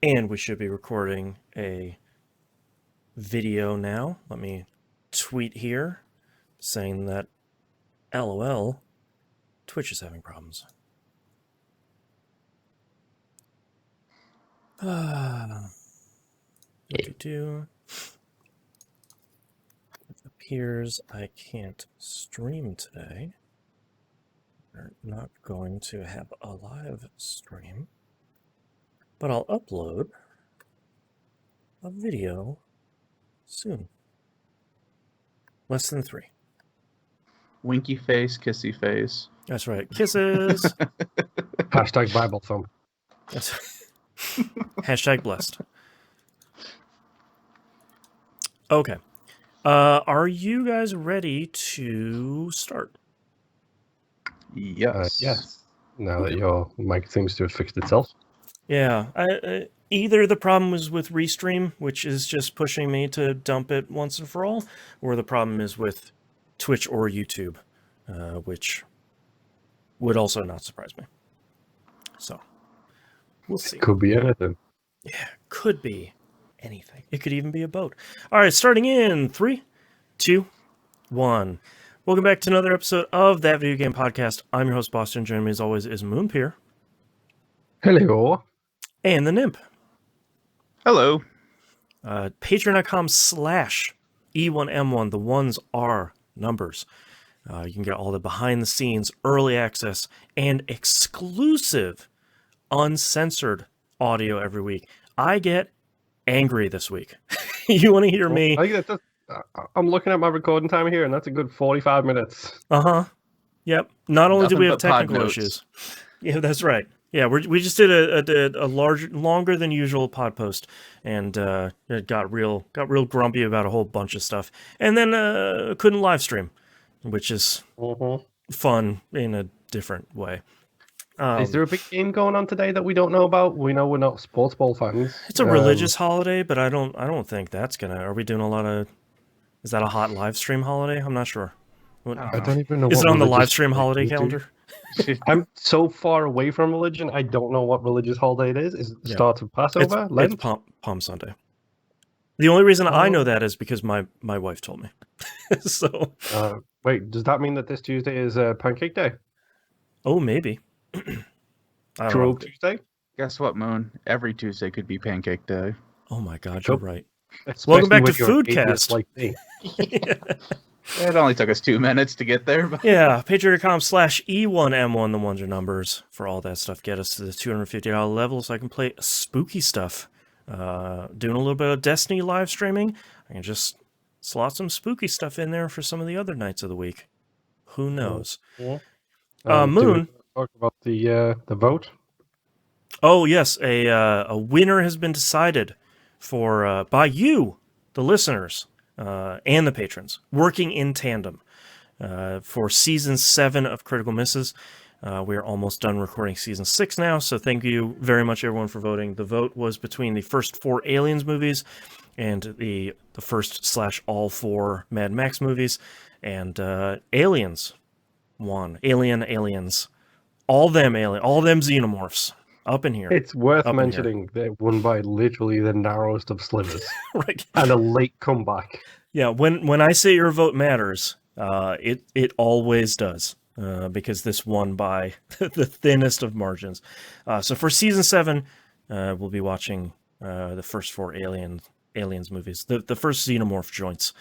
And we should be recording a video now. Let me tweet here saying that LOL, Twitch is having problems. It appears I can't stream today. We're not going to have a live stream, but I'll upload a video soon. Less than 3. Winky face, kissy face. That's right. Kisses. Hashtag Bible thumb. Hashtag blessed. Okay. Are you guys ready to start? Yes. Yes. Now that your mic seems to have fixed itself. Yeah. Either the problem was with Restream, which is just pushing me to dump it once and for all, or the problem is with Twitch or YouTube, which would also not surprise me. So, we'll see. Could be anything. Yeah, could be anything. It could even be a boat. All right, starting in 3, 2, 1. Welcome back to another episode of That Video Game Podcast. I'm your host, Boston. Joining me as always is Moonpier. Hello. And the Nymph. Hello. Patreon.com/E1M1. The ones are numbers. You can get all the behind-the-scenes, early access, and exclusive, uncensored audio every week. I get angry this week. You want to hear me? I'm looking at my recording time here, and that's a good 45 minutes. Yep. Not only do we have Nothing but technical pod issues. Yeah, that's right. Yeah, we just did a longer than usual pod post, and it got real grumpy about a whole bunch of stuff, and then couldn't live stream, which is fun in a different way. Is there a big game going on today that we don't know about? We know we're not sports ball fans. It's a religious holiday, but I don't think that's gonna. Are we doing a lot of? Is that a hot live stream holiday? I'm not sure. I don't even know. Is what it on the live religious stream holiday we do. calendar? I'm so far away from religion. I don't know what religious holiday it is. Is it the start of Passover? It's Palm Sunday. The only reason I know that is because my wife told me. So. Wait, does that mean that this Tuesday is Pancake Day? Oh, maybe. True Tuesday? Guess what, Moon? Every Tuesday could be Pancake Day. Oh my God, you're right. Especially Welcome back to when you're an Foodcast. atheist like me. It only took us 2 minutes to get there. But... Yeah, patreon.com/E1M1. The ones are numbers for all that stuff. Get us to the $250 level so I can play spooky stuff. Doing a little bit of Destiny live streaming. I can just slot some spooky stuff in there for some of the other nights of the week. Who knows? Yeah. Moon. Talk about the vote. Oh yes, a winner has been decided for by you, the listeners, and the patrons, working in tandem for season 7 of Critical Misses. We are almost done recording season 6 now, so thank you very much everyone for voting. The vote was between the first 4 Aliens movies and the first / all 4 Mad Max movies, and Aliens won. Aliens. All them xenomorphs up in here. It's worth mentioning they won by literally the narrowest of slivers. Right. And a late comeback. Yeah, when I say your vote matters, it always does. Because this won by the thinnest of margins. So for season 7, we'll be watching the first 4 Aliens movies. The first xenomorph joints.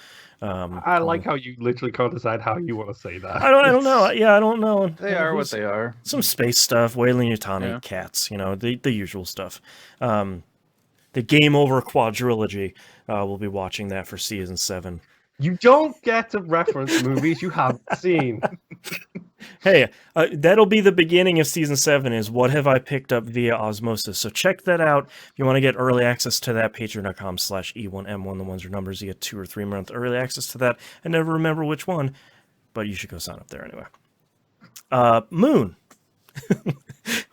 I like how you literally can't decide how you want to say that. I don't know. Yeah, I don't know. They are what they are. Some space stuff, Weyland-Yutani, cats, the usual stuff. The Game Over quadrilogy, we'll be watching that for season 7. You don't get to reference movies you haven't seen. Hey, that'll be the beginning of season 7 is what have I picked up via osmosis. So check that out. If you want to get early access to that, patreon.com/E1M1. The ones are numbers. You get 2 or 3 month early access to that. I never remember which one, but you should go sign up there anyway. Moon.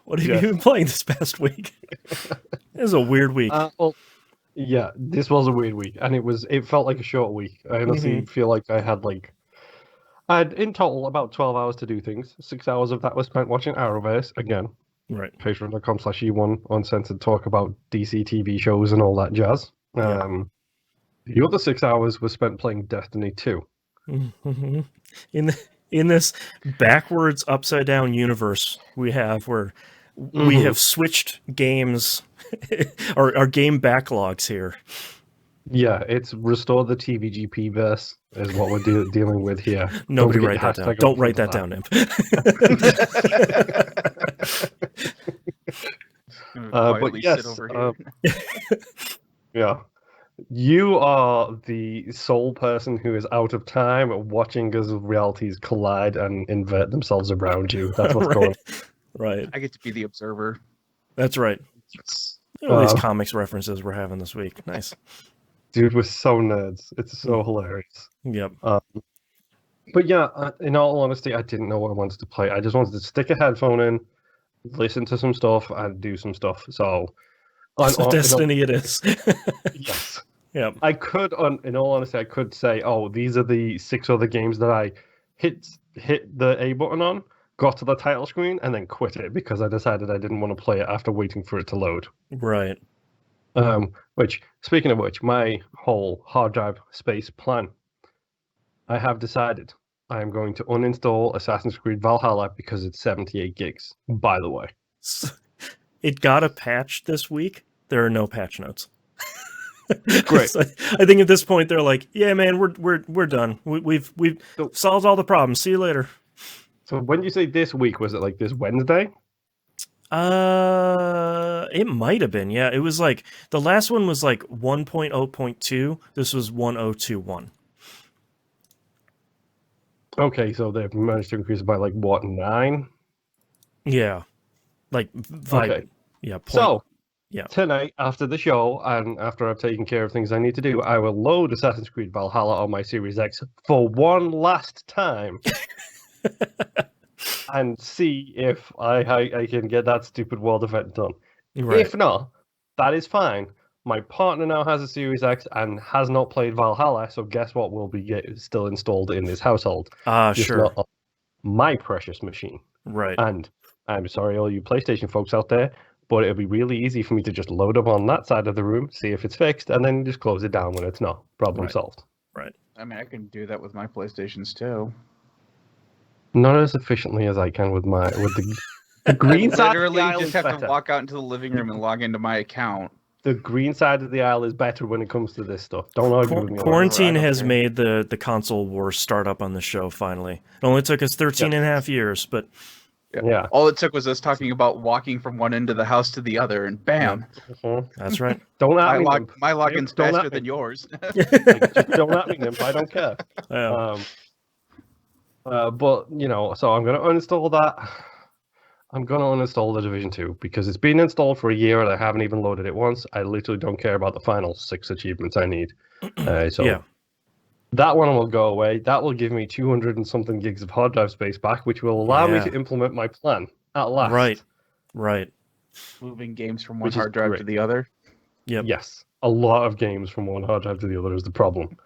What have you been playing this past week? It was a weird week. Yeah, this was a weird week, and it felt like a short week. I honestly feel like I had in total about 12 hours to do things. 6 hours of that was spent watching Arrowverse again. Right. Patreon.com/E1 Uncensored talk about DC TV shows and all that jazz. Yeah. The other 6 hours was spent playing Destiny 2. Mm-hmm. In this backwards, upside down universe we have, where we have switched games, our game backlogs here. Yeah, it's restore the TVGP verse is what we're dealing with here. Nobody write that down. Don't write that down, Imp. But yes, yeah. You are the sole person who is out of time watching as realities collide and invert themselves around you. That's what's going on. Right. I get to be the observer. That's right. Look at these comics references we're having this week. Nice. Dude, we're so nerds. It's so hilarious. Yep. But yeah, in all honesty, I didn't know what I wanted to play. I just wanted to stick a headphone in, listen to some stuff, and do some stuff. So Destiny it is. Yes. Yeah. I could, in all honesty, I could say, oh, these are the 6 other games that I hit the A button on, got to the title screen, and then quit it because I decided I didn't want to play it after waiting for it to load. Right. Which, speaking of which, my whole hard drive space plan, I have decided I am going to uninstall Assassin's Creed Valhalla because it's 78 gigs, by the way. It got a patch this week. There are no patch notes. Great. So I think at this point they're like, "Yeah, man, we're done. We've solved all the problems. See you later." So when you say this week, was it like this Wednesday? It might have been. Yeah, it was like the last one was like 1.0.2. This was 1.021. Okay, so they've managed to increase it by like what, 9? Yeah, like 5. Okay. Yeah. Yeah. Tonight, after the show, and after I've taken care of things I need to do, I will load Assassin's Creed Valhalla on my Series X for one last time and see if I can get that stupid world event done. Right. If not, that is fine. My partner now has a Series X and has not played Valhalla, so guess what will be still installed in this household? Sure. Not on my precious machine. Right. And I'm sorry, all you PlayStation folks out there, but it'll be really easy for me to just load up on that side of the room, see if it's fixed, and then just close it down when it's not. Problem solved. Right. I mean, I can do that with my PlayStations too. Not as efficiently as I can with the green side. Literally, just have to walk out into the living room and log into my account. The green side of the aisle is better when it comes to this stuff. Don't argue with me. Quarantine has made the console wars start up on the show finally. It only took us 13 and a half years, but yeah. All it took was us talking about walking from one end of the house to the other, and bam. Yeah. That's right. Don't at me, my login's faster than yours. Don't at me, Nymph. I don't care. Yeah. But, so I'm going to uninstall that. I'm going to uninstall the Division 2 because it's been installed for a year and I haven't even loaded it once. I literally don't care about the final 6 achievements I need. That one will go away. That will give me 200 and something gigs of hard drive space back, which will allow me to implement my plan at last. Right. Moving games from one hard drive to the other. Yep. Yes. A lot of games from one hard drive to the other is the problem.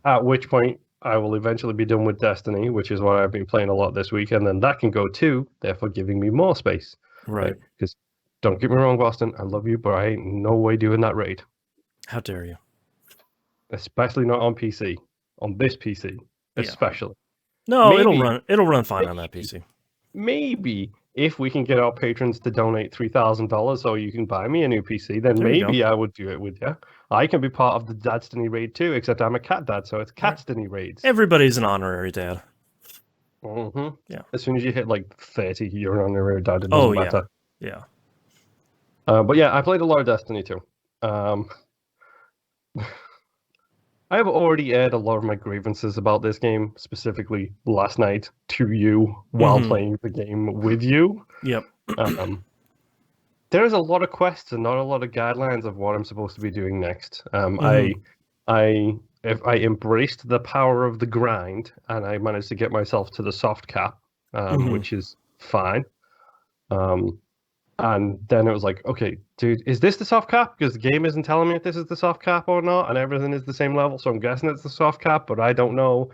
At which point, I will eventually be done with Destiny, which is what I've been playing a lot this week, and then that can go too, therefore giving me more space. Right. Because, don't get me wrong, Boston, I love you, but I ain't no way doing that raid. How dare you? Especially not on PC. On this PC, especially. No, it'll run fine on that PC. Maybe if we can get our patrons to donate $3,000 so you can buy me a new PC, then maybe I would do it with you. I can be part of the Dadstiny raid too, except I'm a cat dad, so it's Catstiny raids. Everybody's an honorary dad. Mm-hmm. Yeah. As soon as you hit like 30, you're an honorary dad. It doesn't matter. Yeah. But yeah, I played a lot of Destiny too. I have already aired a lot of my grievances about this game, specifically last night to you while playing the game with you. Yep. There's a lot of quests and not a lot of guidelines of what I'm supposed to be doing next. If I embraced the power of the grind and I managed to get myself to the soft cap, which is fine. And then it was like, okay, dude, is this the soft cap? Because the game isn't telling me if this is the soft cap or not, and everything is the same level, so I'm guessing it's the soft cap, but I don't know.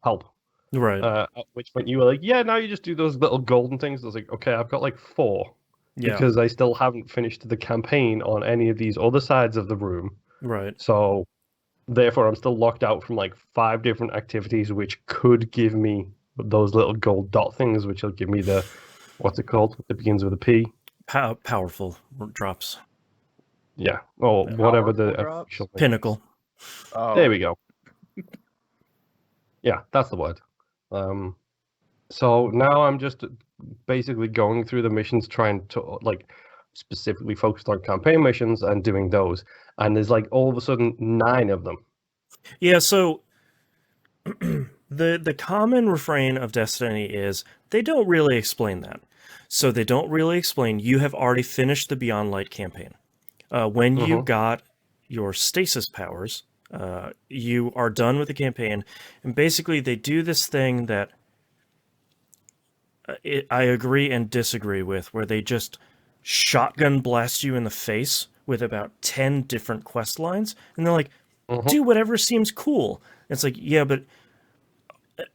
Help. Right. At which point you were like, yeah, now you just do those little golden things. I was like, okay, I've got like 4 Yeah. because I still haven't finished the campaign on any of these other sides of the room. Right. So therefore, I'm still locked out from like 5 different activities, which could give me those little gold dot things, which will give me the what's it called? It begins with a P. Powerful drops. Yeah, or Yeah. whatever the Powerful drops? official name is. Pinnacle. Oh, There we go. Yeah, that's the word. So now I'm just basically going through the missions, trying to like specifically focused on campaign missions and doing those. And there's like all of a sudden 9 of them. Yeah, so the common refrain of Destiny is they don't really explain that. So they don't really explain you have already finished the Beyond Light campaign. When you Mhm. got your stasis powers, you are done with the campaign, and basically they do this thing that I agree and disagree with, where they just shotgun blast you in the face with about 10 different quest lines, and they're like, Mhm. do whatever seems cool. It's like, yeah, but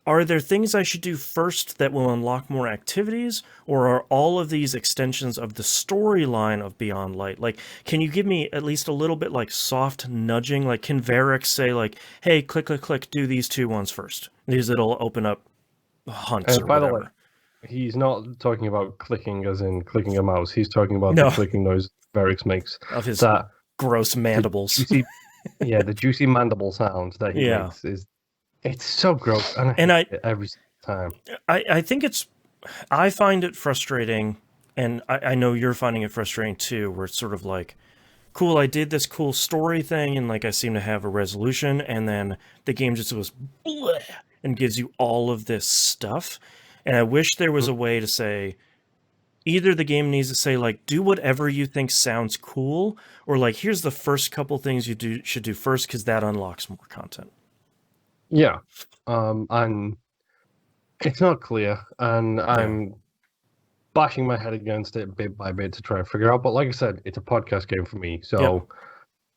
are there things I should do first that will unlock more activities, or are all of these extensions of the storyline of Beyond Light? Like, can you give me at least a little bit like soft nudging? Like, can Varric say like, "Hey, click, click, click, do these 2 ones first"? These it'll open up hunts or By the way, whatever. he's not talking about clicking as in clicking a mouse. He's talking about the No, clicking noise Varix makes. of his That gross the mandibles. juicy, yeah, the juicy mandible sound that he Yeah, makes is it's so gross, and I and hate I, it every single time. I think it's, I find it frustrating, and I know you're finding it frustrating too, where it's sort of like, cool, I did this cool story thing, and like I seem to have a resolution, and then the game just goes bleh, and gives you all of this stuff. And I wish there was a way to say, either the game needs to say like, do whatever you think sounds cool, or like, here's the first couple things you should do first because that unlocks more content. Yeah, and it's not clear, and Yeah. I'm bashing my head against it bit by bit to try and figure out. But like I said, it's a podcast game for me, so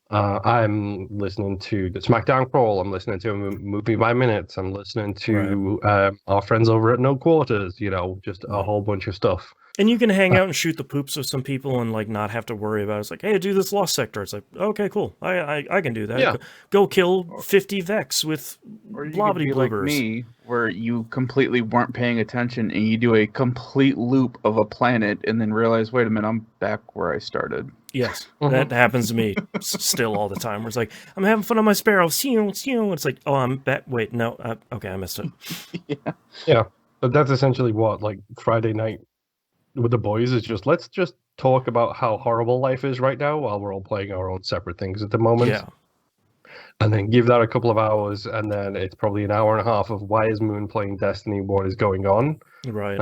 I'm listening to the SmackDown Crawl. I'm listening to Movie by Minutes. I'm listening to our friends over at No Quarters. You know, just a whole bunch of stuff. And you can hang out and shoot the poops with some people and like not have to worry about it. It's like, hey, do this lost sector. It's like, okay, cool. I can do that. Yeah. Go kill 50 Vex with or you could blobbity be like bloobers. me, where you completely weren't paying attention and you do a complete loop of a planet and then realize, wait a minute, I'm back where I started. Yes, that happens to me still all the time. Where it's like, I'm having fun on my Sparrow. It's like, oh, I'm back. Wait, no. Okay, I missed it. Yeah, but that's essentially what like Friday night with the boys is just let's just talk about how horrible life is right now while we're all playing our own separate things at the moment. Yeah. And then give that a couple of hours, and then it's probably an hour and a half of why is Moon playing Destiny? What is going on? Right.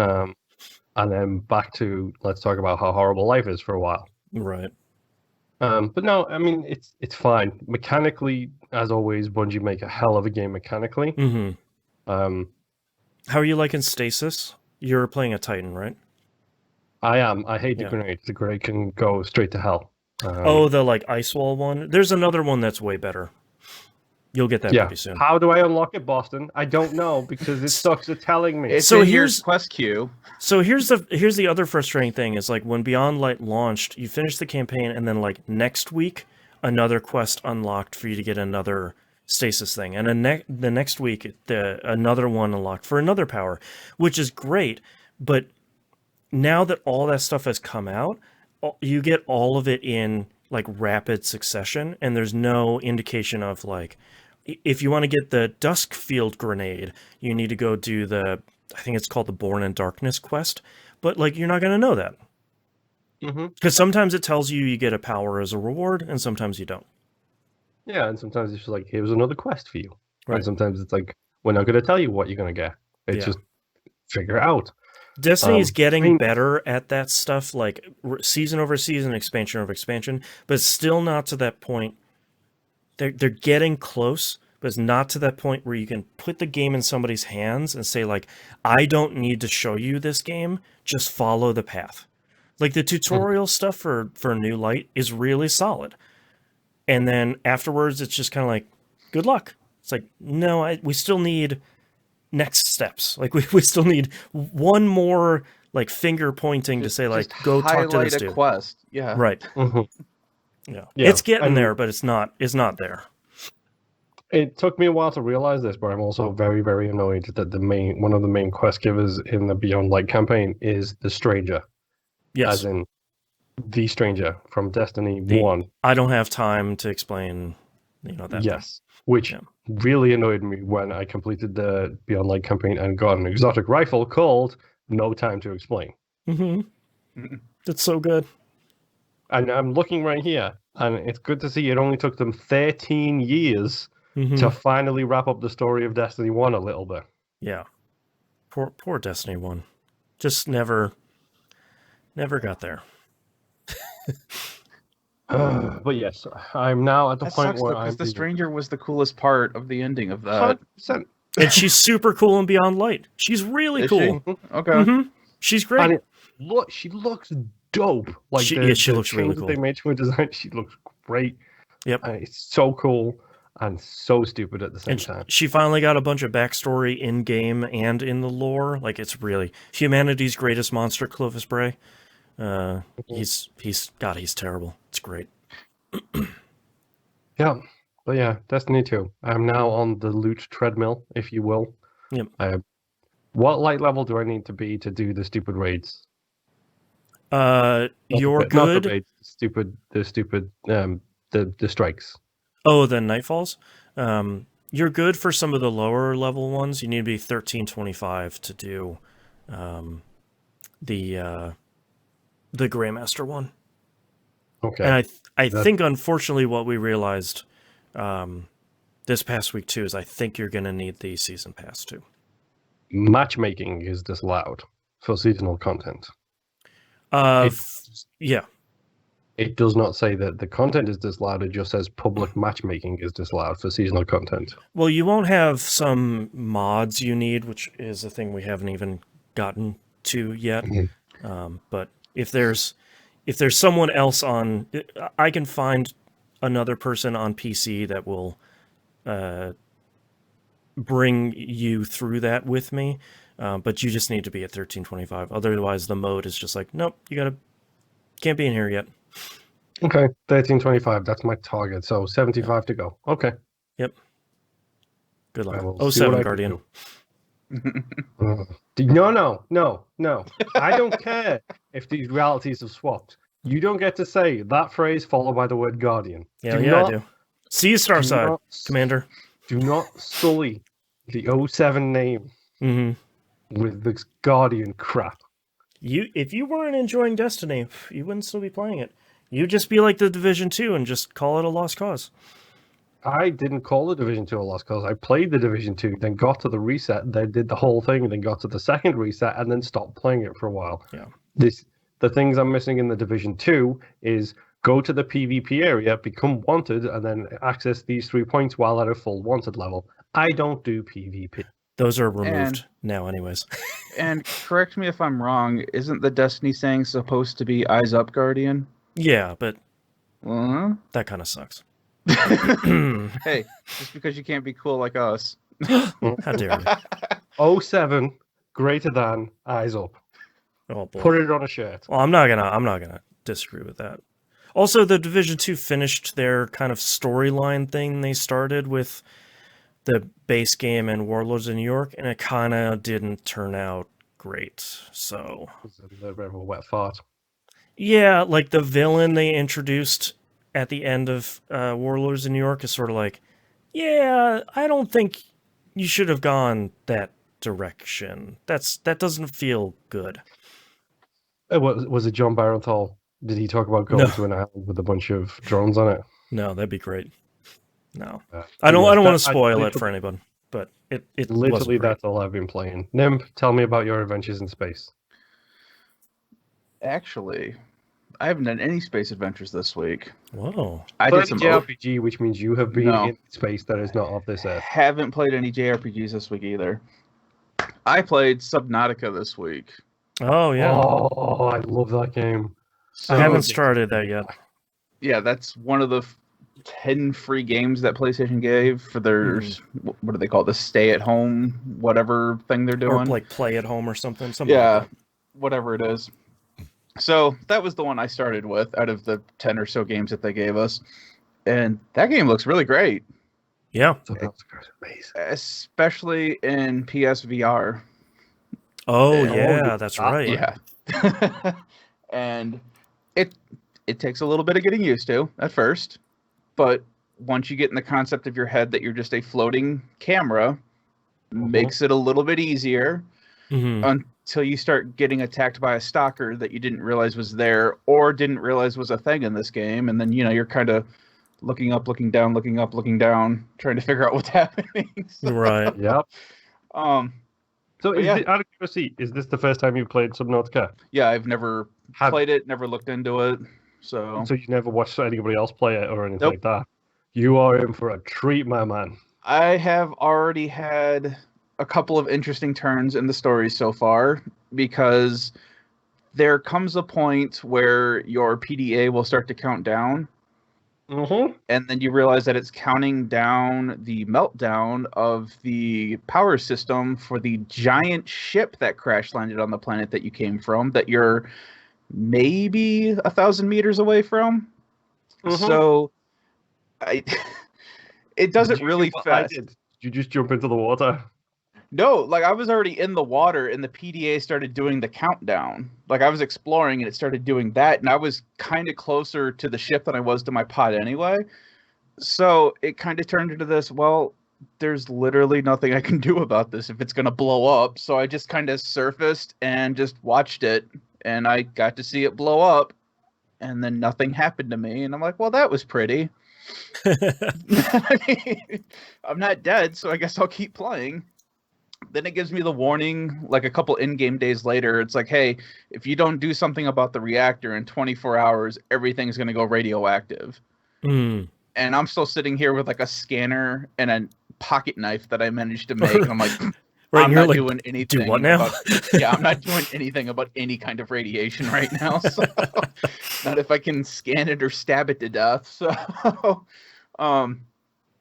And then back to let's talk about how horrible life is for a while. Right. But no, I mean it's fine mechanically. As always, Bungie make a hell of a game mechanically. Mm-hmm. How are you liking Stasis? You're playing a Titan, right? I am. I hate the grenade. The grenade can go straight to hell. The like ice wall one. There's another one that's way better. You'll get that pretty soon. How do I unlock it, Boston? I don't know because it sucks at telling me. It's So in here's- your quest queue. So here's the other frustrating thing is like when Beyond Light launched, you finished the campaign and then like next week another quest unlocked for you to get another stasis thing, and the next week another one unlocked for another power, which is great. But now that all that stuff has come out, you get all of it in like rapid succession, and there's no indication of like, if you want to get the Duskfield grenade, you need to go do I think it's called the Born in Darkness quest, but like you're not going to know that. Because sometimes it tells you get a power as a reward, and sometimes you don't. Yeah, and sometimes it's just like, here's another quest for you. Right. And sometimes it's like, we're not going to tell you what you're going to get. It's just figure it out. Destiny is getting better at that stuff, like season over season, expansion over expansion, but it's still not to that point. They're getting close, but it's not to that point where you can put the game in somebody's hands and say, like, I don't need to show you this game, just follow the path. Like, the tutorial stuff for New Light is really solid. And then afterwards, it's just kind of like, good luck. It's like, no, we still need next steps. Like we still need one more like finger pointing to say like Just go talk to highlight this a dude. quest. Yeah. Right. Mhm. Yeah. Yeah, It's getting and there, but it's not there. it took me a while to realize this, but I'm also very, very annoyed that one of the main quest givers in the Beyond Light campaign is the Stranger, Yes. as in the Stranger from Destiny The 1. I don't have time to explain, that Yes, which Yeah. really annoyed me when I completed the Beyond Light campaign and got an exotic rifle called No Time to Explain. thing. It's so good. And I'm looking right here, and it's good to see it only took them 13 years to finally wrap up the story of Destiny 1 a little bit. Yeah. Poor Destiny 1. Just never got there. But yes, I'm now at the That point sucks where though, because I'm the stranger was the coolest part of the ending of that. 100%. And she's super cool in Beyond Light. She's really Is cool. she? Okay. She's great. And she looks dope. Like She the looks really changes cool. they made to her design, she looks great. Yep. It's so cool and so stupid at the same And time. she finally got a bunch of backstory in game and in the lore. Like it's really humanity's greatest monster, Clovis Bray. He's terrible. It's great. Yeah. But yeah, Destiny 2. I'm now on the loot treadmill, if you will. Yep. What light level do I need to be to do the stupid raids? You're Not good. the raids, the strikes. Oh, the Nightfalls. You're good for some of the lower level ones. You need to be 1325 to do the Greymaster one. Okay. And I think unfortunately what we realized this past week too is I think you're going to need the season pass too. Matchmaking is disallowed for seasonal content. Yeah. It does not say that the content is disallowed. It just says public matchmaking is disallowed for seasonal content. Well, you won't have some mods you need, which is a thing we haven't even gotten to yet. But if there's someone else on, I can find another person on PC that will bring you through that with me. But you just need to be at 1325. Otherwise, the mode is just like, nope, can't be in here yet. Okay, 1325. That's my target. So 75 to go. Okay. Yep. Good luck. I will see 07 what I Guardian. can do. No. I don't care if these realities have swapped. You don't get to say that phrase followed by the word Guardian. I do. See you, Starside, Commander. Do not sully the 07 name with this Guardian crap. If you weren't enjoying Destiny, you wouldn't still be playing it. You'd just be like the Division 2 and just call it a lost cause. I didn't call the Division 2 a lost cause. I played the Division 2, then got to the reset, then did the whole thing, and then got to the second reset, and then stopped playing it for a while. Yeah. The things I'm missing in the Division 2 is go to the PvP area, become wanted, and then access these 3 points while at a full wanted level. I don't do PvP. Those are removed now anyways. And correct me if I'm wrong, isn't the Destiny saying supposed to be Eyes Up Guardian? Yeah, but that kind of sucks. Hey, just because you can't be cool like us. How dare you? 07 greater than Eyes Up. Oh boy. Put it on a shirt. Well, I'm not gonna disagree with that. Also, the Division 2 finished their kind of storyline thing they started with the base game and Warlords of New York, and it kind of didn't turn out great. So It's a little bit of a wet fart. yeah, like the villain they introduced at the end of Warlords of New York is sort of like, yeah, I don't think you should have gone that direction. That doesn't feel good. Was it John Barenthal? Did he talk about going to an island with a bunch of drones on it? No, that'd be great. No, I don't want to spoil it for anyone, but it literally wasn't that's all I've been playing. Nim, tell me about your adventures in space. Actually, I haven't done any space adventures this week. Whoa. I did some JRPG, which means you have been in space that is not of this earth. Haven't played any JRPGs this week either. I played Subnautica this week. Oh yeah. Oh, I love that game. I haven't started that yet. Yeah, that's one of the 10 free games that PlayStation gave for their, what do they call it, the stay-at-home whatever thing they're Or doing. like play at home or something like Yeah, that. whatever it is. So that was the one I started with out of the 10 or so games that they gave us. And that game looks really great, Yeah. Subnautica is amazing. especially in PSVR. Oh, And- yeah, that's that right. Yeah. And it takes a little bit of getting used to at first, but once you get in the concept of your head that you're just a floating camera, makes it a little bit easier Hmm. until you start getting attacked by a stalker that you didn't realize was there or didn't realize was a thing in this game, and then you're kind of looking up, looking down, looking up, looking down, trying to figure out what's happening. So, Right. Yep. um, So, But yeah. out of curiosity, is this the first time you've played Subnautica? yeah, I've never played it, never looked into it. So So you never watched anybody else play it or anything Nope. like that? You are in for a treat, my man. I have already had a couple of interesting turns in the story so far, because there comes a point where your PDA will start to count down, Mm-hmm. and then you realize that it's counting down the meltdown of the power system for the giant ship that crash landed on the planet that you came from, that you're maybe 1,000 meters away from. Mhm. So it does Did it you really do what I fast. did? Did you just jump into the water? No, like I was already in the water and the PDA started doing the countdown. Like I was exploring and it started doing that, and I was kind of closer to the ship than I was to my pod anyway. So it kind of turned into this, well, there's literally nothing I can do about this if it's going to blow up. So I just kind of surfaced and just watched it, and I got to see it blow up, and then nothing happened to me, and I'm like, well, that was pretty. I'm not dead, so I guess I'll keep playing. Then it gives me the warning, like a couple in-game days later. It's like, hey, if you don't do something about the reactor in 24 hours, everything's going to go radioactive. Mm. And I'm still sitting here with like a scanner and a pocket knife that I managed to make. And I'm like, Right, I'm and you're not like, doing anything. do what now? I'm not doing anything about any kind of radiation right now. So, not if I can scan it or stab it to death. So,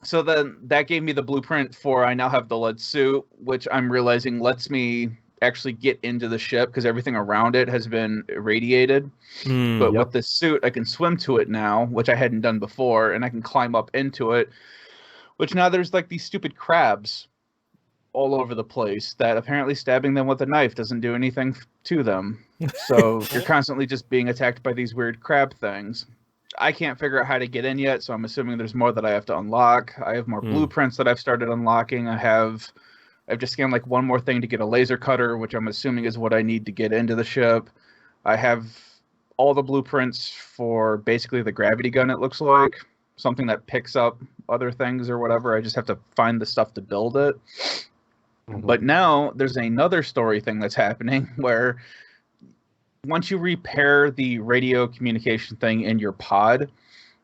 so then that gave me the blueprint for I now have the lead suit, which I'm realizing lets me actually get into the ship because everything around it has been irradiated. Mm. But Yep. with this suit, I can swim to it now, which I hadn't done before, and I can climb up into it, which now there's like these stupid crabs all over the place that apparently stabbing them with a knife doesn't do anything to them. So you're constantly just being attacked by these weird crab things. I can't figure out how to get in yet, so I'm assuming there's more that I have to unlock. I have more blueprints that I've started unlocking. I've just scanned like one more thing to get a laser cutter, which I'm assuming is what I need to get into the ship. I have all the blueprints for basically the gravity gun, it looks like. Something that picks up other things or whatever. I just have to find the stuff to build it. Mhm. But now there's another story thing that's happening where once you repair the radio communication thing in your pod,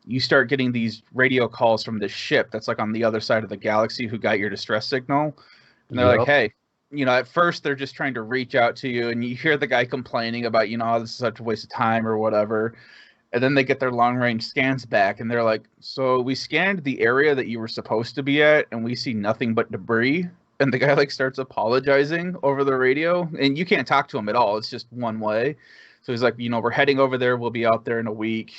you start getting these radio calls from this ship that's like on the other side of the galaxy who got your distress signal. And they're like, Yep. hey, at first they're just trying to reach out to you, and you hear the guy complaining about, oh, this is such a waste of time or whatever. And then they get their long range scans back and they're like, so we scanned the area that you were supposed to be at and we see nothing but debris. And the guy like starts apologizing over the radio, and you can't talk to him at all. It's just one way. So he's like, we're heading over there. We'll be out there in a week,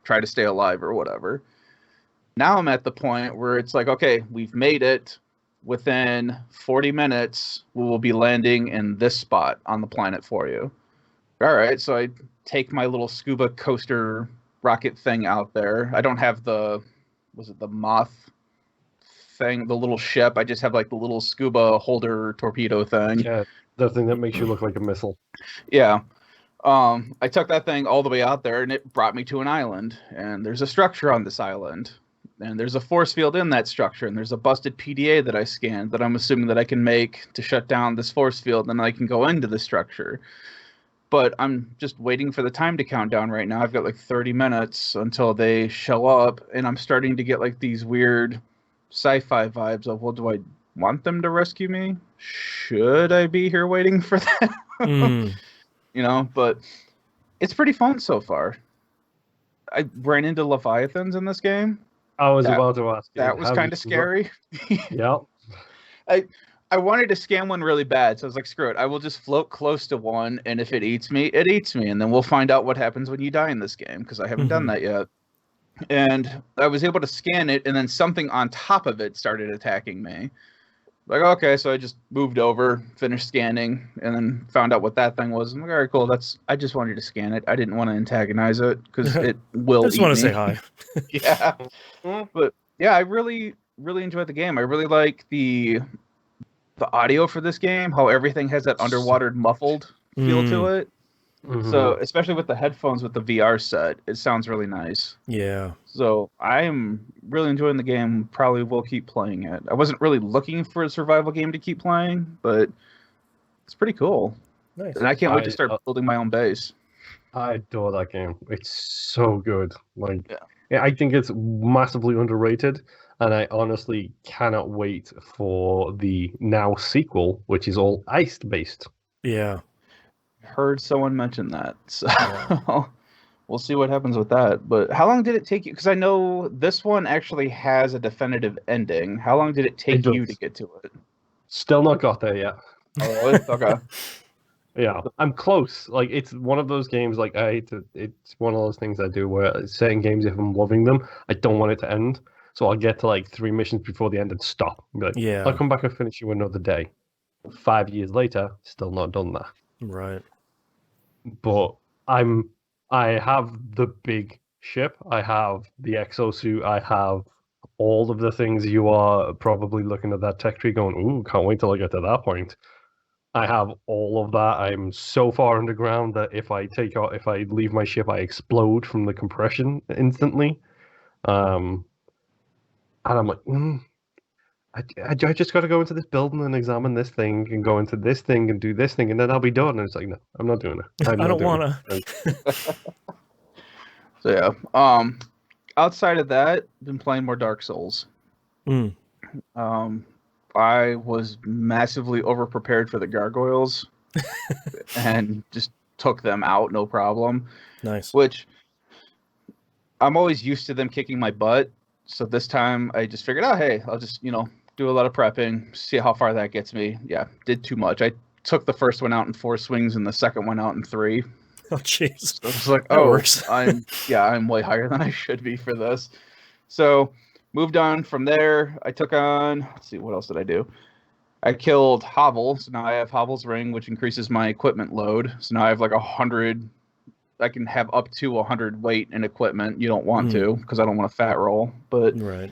try to stay alive or whatever. Now I'm at the point where it's like, okay, we've made it. Within 40 minutes, we will be landing in this spot on the planet for you. All right. So I take my little scuba coaster rocket thing out there. I don't have the moth thing, the little ship. I just have like the little scuba holder torpedo thing. Yeah, the thing that makes you look like a missile. Yeah. I took that thing all the way out there and it brought me to an island, and there's a structure on this island, and there's a force field in that structure, and there's a busted PDA that I scanned that I'm assuming that I can make to shut down this force field, and I can go into the structure. But I'm just waiting for the time to count down right now. I've got like 30 minutes until they show up, and I'm starting to get like these weird sci-fi vibes of, well, do I want them to rescue me? Should I be here waiting for them? Mm. But it's pretty fun so far. I ran into Leviathans in this game, I was That about to ask you. that was kind of scary. Yeah. I wanted to scan one really bad, so I was like, screw it. I will just float close to one, and if it eats me, it eats me, and then we'll find out what happens when you die in this game, because I haven't done that yet. And I was able to scan it, and then something on top of it started attacking me. Like, okay, so I just moved over, finished scanning, and then found out what that thing was. I'm like, all right, cool. I just wanted to scan it. I didn't want to antagonize it because it will. I just eat want me. to say hi. Yeah, but yeah, I really enjoyed the game. I really like the audio for this game. How everything has that underwater muffled feel to it. So especially with the headphones with the VR set, it sounds really nice. Yeah. So I'm really enjoying the game. Probably will keep playing it. I wasn't really looking for a survival game to keep playing, but it's pretty cool. Nice. And I can't wait to start building my own base. I adore that game. It's so good. Like, yeah, I think it's massively underrated, and I honestly cannot wait for the now sequel, which is all ice based. Yeah. Heard someone mention that. So we'll see what happens with that. But how long did it take you? Because I know this one actually has a definitive ending. How long did it take you to get to it? Still not got there yet. Oh, really? Okay. Yeah, I'm close. Like, it's one of those games. Like, it's one of those things I do where certain games, if I'm loving them, I don't want it to end. So I'll get to like 3 missions before the end and stop. Be like, Yeah. I'll come back and finish you another day. 5 years later, still not done that. Right. But I have the big ship. I have the exosuit. I have all of the things you are probably looking at that tech tree going, ooh, can't wait till I get to that point. I have all of that. I'm so far underground that if I leave my ship, I explode from the compression instantly. And I'm like, I just got to go into this building and examine this thing and go into this thing and do this thing, and then I'll be done. And it's like, no, I'm not doing it. I don't want to. So yeah. Outside of that, been playing more Dark Souls. I was massively overprepared for the gargoyles and just took them out, no problem. Nice. Which I'm always used to them kicking my butt. So this time I just figured, oh, hey, I'll just, do a lot of prepping, see how far that gets me. Yeah, did too much. I took the first one out in 4 swings and the second one out in 3. Oh, jeez. So I was like, That works. I'm way higher than I should be for this. So moved on from there. I took on, let's see, what else did I do? I killed Hovel. So now I have Hovel's Ring, which increases my equipment load. So now I have like 100. I can have up to 100 weight in equipment. You don't want to, because I don't want a fat roll. But right.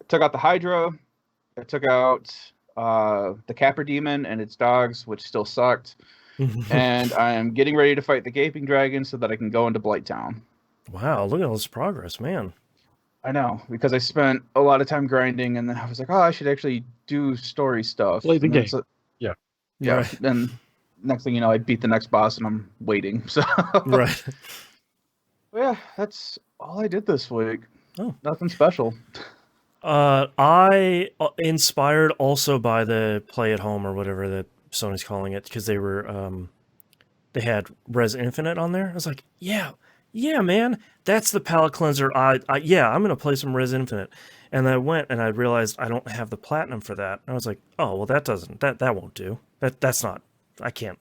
Took out the Hydra. I took out the Capper Demon and its dogs, which still sucked. And I am getting ready to fight the Gaping Dragon so that I can go into Blighttown. Wow, look at all this progress, man. I know, because I spent a lot of time grinding, and then I was like, oh, I should actually do story stuff. Play the game. Yeah. Right. And next thing you know, I beat the next boss, and I'm waiting. So right. Yeah, that's all I did this week. Oh. Nothing special. I inspired also by the Play at Home or whatever that Sony's calling it, because they were they had Rez Infinite on there. I was like, yeah, man, that's the palette cleanser. I'm gonna play some Rez Infinite, and I went and I realized I don't have the platinum for that. And I was like, oh well, that won't do. That's not. I can't.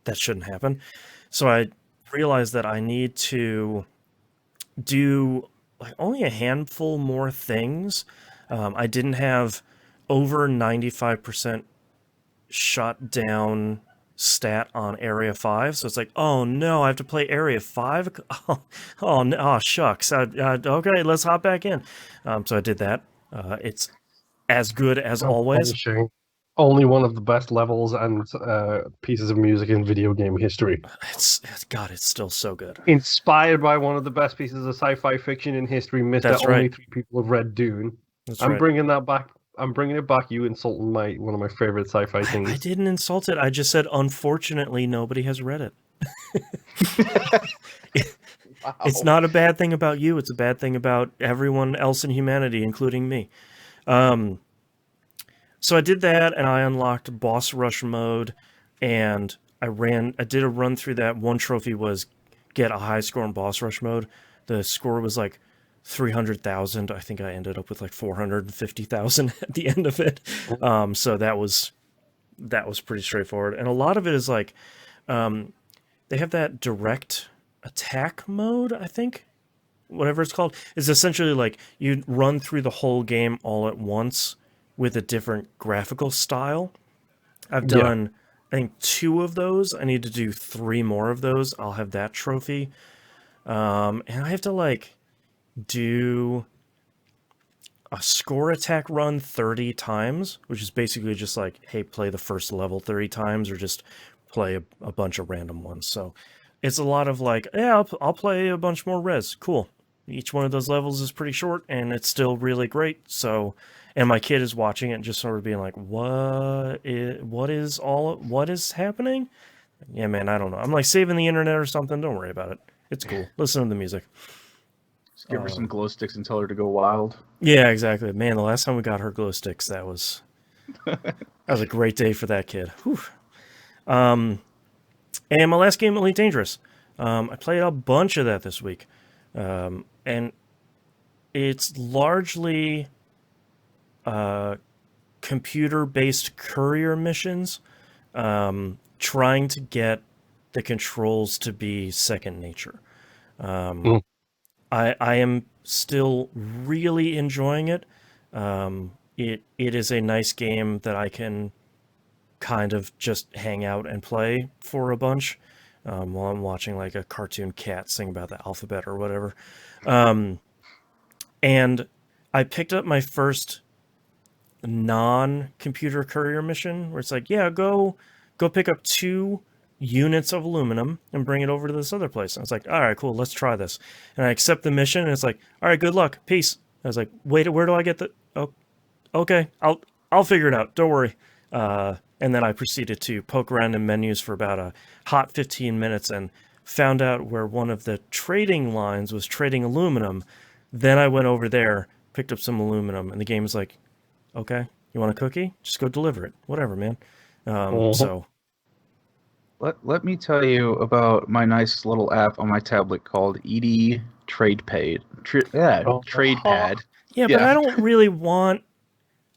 That shouldn't happen. So I realized that I need to do like only a handful more things. I didn't have over 95% shot down stat on Area 5, so it's like, oh no, I have to play Area 5? Oh no, oh shucks. Okay, let's hop back in. So I did that. It's as good as always. Only one of the best levels and pieces of music in video game history. It's still so good. Inspired by one of the best pieces of sci-fi fiction in history, Mr. That's Only right. 3 people have read Dune. I'm bringing that back. I'm bringing it back. You insulting one of my favorite sci-fi things. I didn't insult it. I just said, unfortunately, nobody has read it. Wow. It's not a bad thing about you. It's a bad thing about everyone else in humanity, including me. So I did that, and I unlocked boss rush mode, and I did a run through that. One trophy was get a high score in boss rush mode. The score was like 300,000. I think I ended up with like 450,000 at the end of it. So that was pretty straightforward. And a lot of it is like, they have that direct attack mode, I think, whatever it's called, is essentially like you run through the whole game all at once with a different graphical style. I've done, I think, 2 of those. I need to do 3 more of those. I'll have that trophy. And I have to like do a score attack run 30 times, which is basically just like, hey, play the first level 30 times or just play a bunch of random ones. So it's a lot of like, yeah, I'll play a bunch more Rez. Cool. Each one of those levels is pretty short and it's still really great. So, and my kid is watching it and just sort of being like, what is happening? Yeah, man, I don't know. I'm like saving the internet or something. Don't worry about it. It's cool. Listen to the music. Just give her some glow sticks and tell her to go wild. Yeah, exactly. Man, the last time we got her glow sticks, that was a great day for that kid. Whew. And my last game, Elite Dangerous. I played a bunch of that this week. And it's largely computer-based courier missions, trying to get the controls to be second nature. I am still really enjoying it. It is a nice game that I can kind of just hang out and play for a bunch while I'm watching like a cartoon cat sing about the alphabet or whatever. And I picked up my first non-computer courier mission where it's like, yeah, go pick up 2 units of aluminum and bring it over to this other place. And I was like, all right, cool, let's try this. And I accept the mission and it's like, all right, good luck, peace. I was like, wait, where do I get the... Oh, okay, I'll figure it out, don't worry. And then I proceeded to poke around in menus for about a hot 15 minutes and found out where one of the trading lines was trading aluminum. Then I went over there, picked up some aluminum, and the game was like, okay, you want a cookie? Just go deliver it. Whatever, man. So... Let me tell you about my nice little app on my tablet called ED Trade Pad. Trade Pad. Yeah, but I don't really want...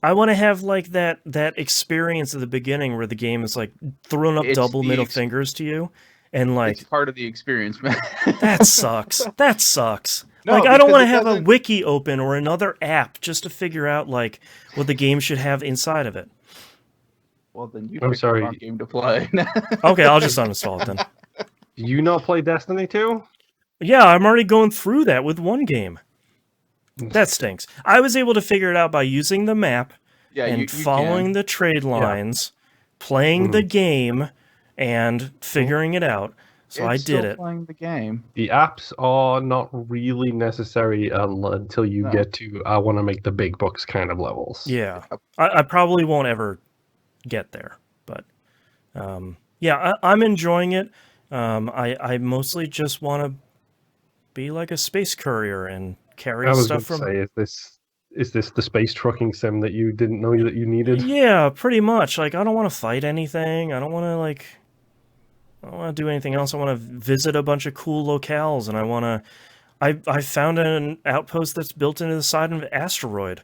I want to have like that experience at the beginning where the game is like throwing up double middle fingers to you, and like it's part of the experience, man. That sucks. That sucks. No, like I don't want to have a wiki open or another app just to figure out like what the game should have inside of it. Well, then you picked the wrong game to play. Okay, I'll just uninstall it then. Do you not play Destiny 2? Yeah, I'm already going through that with one game. That stinks. I was able to figure it out by using the map and following the trade lines, playing the game, and figuring it out. So I did it. Playing the game. The apps are not really necessary until you get to I want to make the big bucks kind of levels. Yeah, I probably won't ever get there, but yeah, I'm enjoying it. I mostly just want to be like a space courier and carry stuff from... Is this the space trucking sim that you didn't know that you needed? Yeah, pretty much. Like, I don't want to fight anything. I don't want to do anything else. I want to visit a bunch of cool locales, and I found an outpost that's built into the side of an asteroid.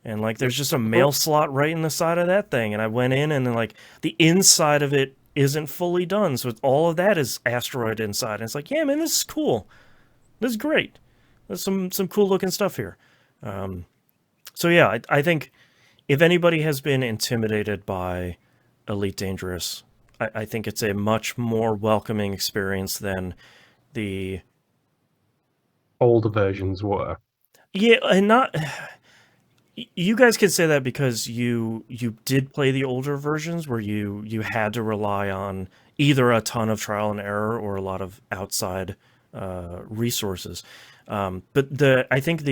And, like, there's just a mail slot right in the side of that thing. And I went in, and, like, the inside of it isn't fully done. So all of that is asteroid inside. And it's like, yeah, man, this is cool. This is great. There's some cool-looking stuff here. So, yeah, I think if anybody has been intimidated by Elite Dangerous, I think it's a much more welcoming experience than the older versions were. Yeah, and not... You guys can say that because you did play the older versions where you had to rely on either a ton of trial and error or a lot of outside resources. But I think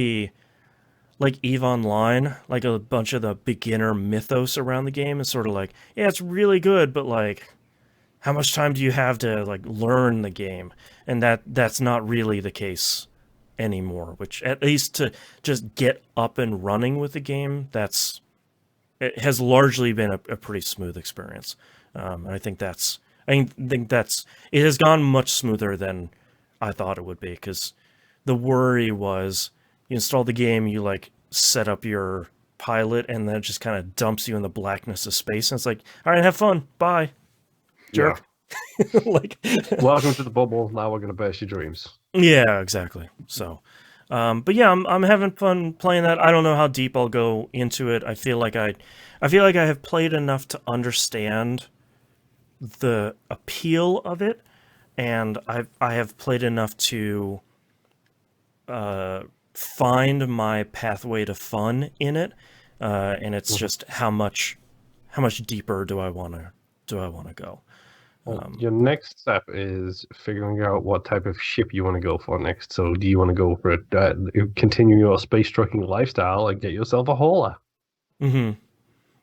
like EVE Online, like a bunch of the beginner mythos around the game is sort of like, yeah, it's really good, but like, how much time do you have to like learn the game? And that's not really the case anymore, which at least to just get up and running with the game, it has largely been a pretty smooth experience. I think it has gone much smoother than I thought it would be, because the worry was You install the game, you like set up your pilot, and then it just kind of dumps you in the blackness of space. And it's like, all right, have fun, bye, jerk. Like, welcome to the bubble. Now we're gonna burst your dreams. yeah, exactly. So, but yeah, I'm having fun playing that. I don't know how deep I'll go into it. I feel like I have played enough to understand the appeal of it, and I have played enough to find my pathway to fun in it, and it's just how much deeper do I want to go. Well, your next step is figuring out what type of ship you want to go for next. So, do you want to go for it, continue your space trucking lifestyle, and get yourself a hauler? Mm-hmm.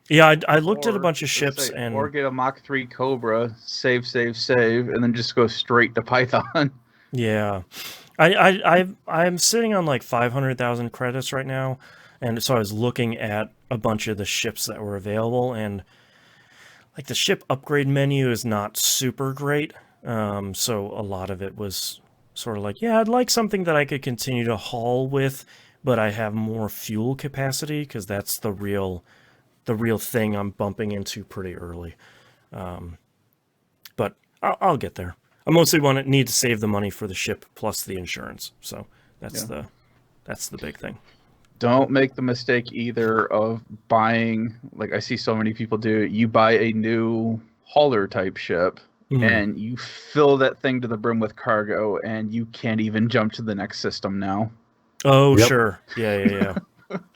Yeah, I looked at a bunch of ships or get a Mach 3 Cobra, save, and then just go straight to Python. Yeah, I'm sitting on like 500,000 credits right now, and so I was looking at a bunch of the ships that were available, and like the ship upgrade menu is not super great. So a lot of it was sort of like, yeah, I'd like something that I could continue to haul with, but I have more fuel capacity, because that's the real thing I'm bumping into pretty early. But I'll get there. I mostly need to save the money for the ship plus the insurance. So that's the big thing. Don't make the mistake either of buying, like I see so many people do, you buy a new hauler type ship and you fill that thing to the brim with cargo, and you can't even jump to the next system now. Oh, yep. Sure. Yeah.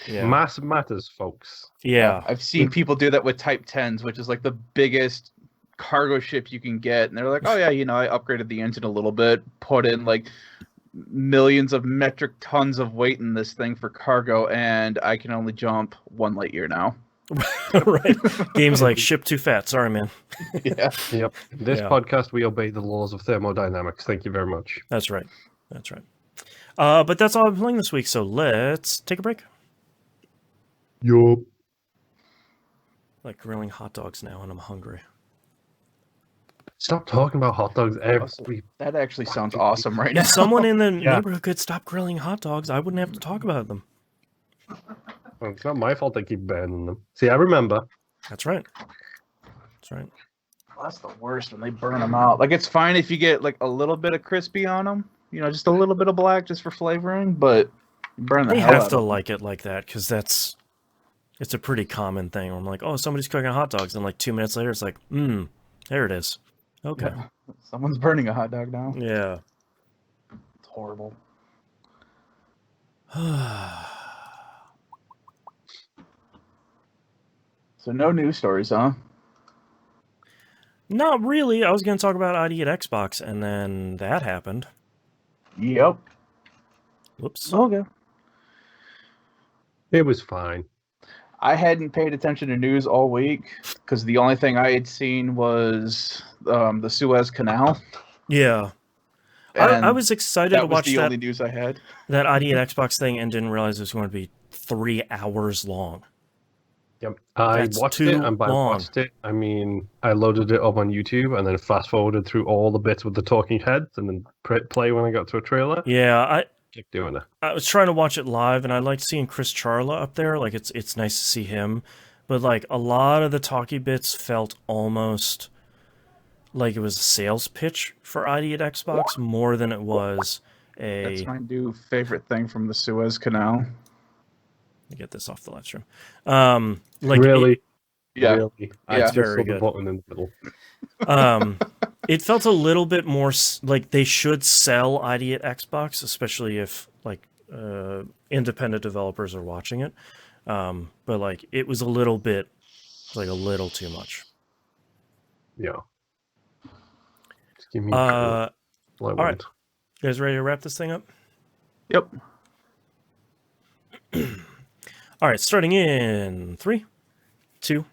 Yeah. Mass matters, folks. Yeah. I've seen people do that with Type 10s, which is like the biggest cargo ship you can get. And they're like, oh, yeah, I upgraded the engine a little bit, put in like millions of metric tons of weight in this thing for cargo, and I can only jump 1 light year now. Right. Game's like, ship too fat. Sorry, man. Yeah. Yep. This podcast, we obey the laws of thermodynamics. Thank you very much. That's right. But that's all I'm playing this week, so let's take a break. Yup. Like grilling hot dogs now, and I'm hungry. Stop talking about hot dogs every... That actually sounds awesome right now. If someone in the neighborhood could stop grilling hot dogs, I wouldn't have to talk about them. Well, it's not my fault they keep burning them. See, I remember. That's right. Well, that's the worst when they burn them out. Like, it's fine if you get like a little bit of crispy on them, just a little bit of black just for flavoring, but burn the hell out of them. They have to like it like that, because it's a pretty common thing. Where I'm like, oh, somebody's cooking hot dogs, and like 2 minutes later, it's like, there it is. Okay. Yeah. Someone's burning a hot dog now. Yeah. It's horrible. So no news stories, huh? Not really. I was going to talk about ID at Xbox, and then that happened. Yep. Whoops. Okay. It was fine. I hadn't paid attention to news all week because the only thing I had seen was the Suez Canal. Yeah. I was excited to watch that. That was the only news I had. That ID at Xbox thing, and didn't realize it was going to be 3 hours long. Yep. I watched it, and by watched it, I mean I loaded it up on YouTube and then fast forwarded through all the bits with the talking heads and then play when I got to a trailer. Yeah, I kept doing it. I was trying to watch it live, and I liked seeing Chris Charla up there. Like, it's nice to see him, but like a lot of the talky bits felt almost like it was a sales pitch for ID at Xbox more than it was a... That's my new favorite thing from the Suez Canal. Let me get this off the live stream. Really? Yeah. Really? I just very saw good. the button in the middle. It felt a little bit more like they should sell ID at Xbox, especially if like independent developers are watching it. But like it was a little too much. Yeah. Just give me all right. You guys ready to wrap this thing up? Yep. All right, starting in 3, 2,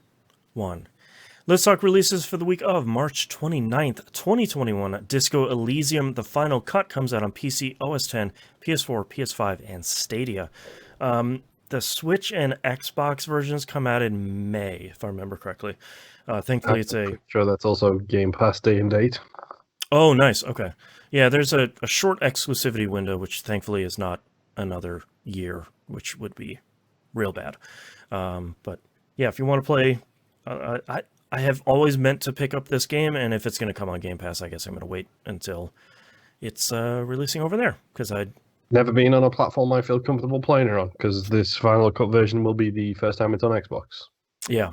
1. Let's talk releases for the week of March 29th, 2021. Disco Elysium, the final cut, comes out on PC, OS X, PS4, PS5, and Stadia. The Switch and Xbox versions come out in May, if I remember correctly. Thankfully, it's a... Sure, that's also Game Pass day and date. Oh, nice. Okay. Yeah, there's a short exclusivity window, which thankfully is not another year, which would be real bad. But yeah, if you want to play, I have always meant to pick up this game, and if it's going to come on Game Pass, I guess I'm going to wait until it's releasing over there, because I Never been on a platform I feel comfortable playing it on, because this Final Cut version will be the first time it's on Xbox. yeah,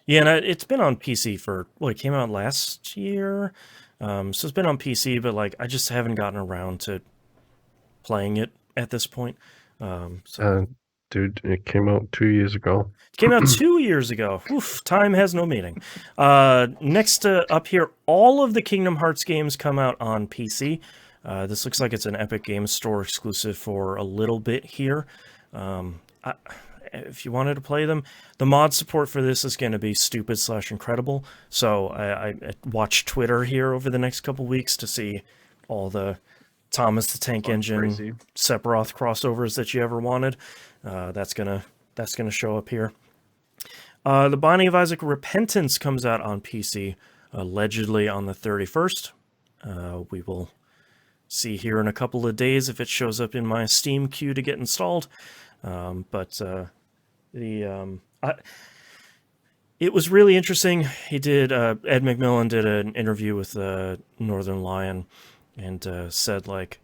and it's been on PC for it came out last year, so it's been on PC, but like I just haven't gotten around to playing it at this point. Dude, it came out 2 years ago. It came out 2 years ago. Oof, time has no meaning. Next up here, all of the Kingdom Hearts games come out on PC. This looks like it's an Epic Games Store exclusive for a little bit here. If you wanted to play them, the mod support for this is going to be stupid/incredible. So I watched Twitter here over the next couple weeks to see all the Thomas the Tank Engine crazy. Sephiroth crossovers that you ever wanted. That's gonna show up here. The Binding of Isaac Repentance comes out on PC, allegedly on the 31st. We will see here in a couple of days if it shows up in my Steam queue to get installed. It was really interesting. Ed McMillan did an interview with Northern Lion, and said like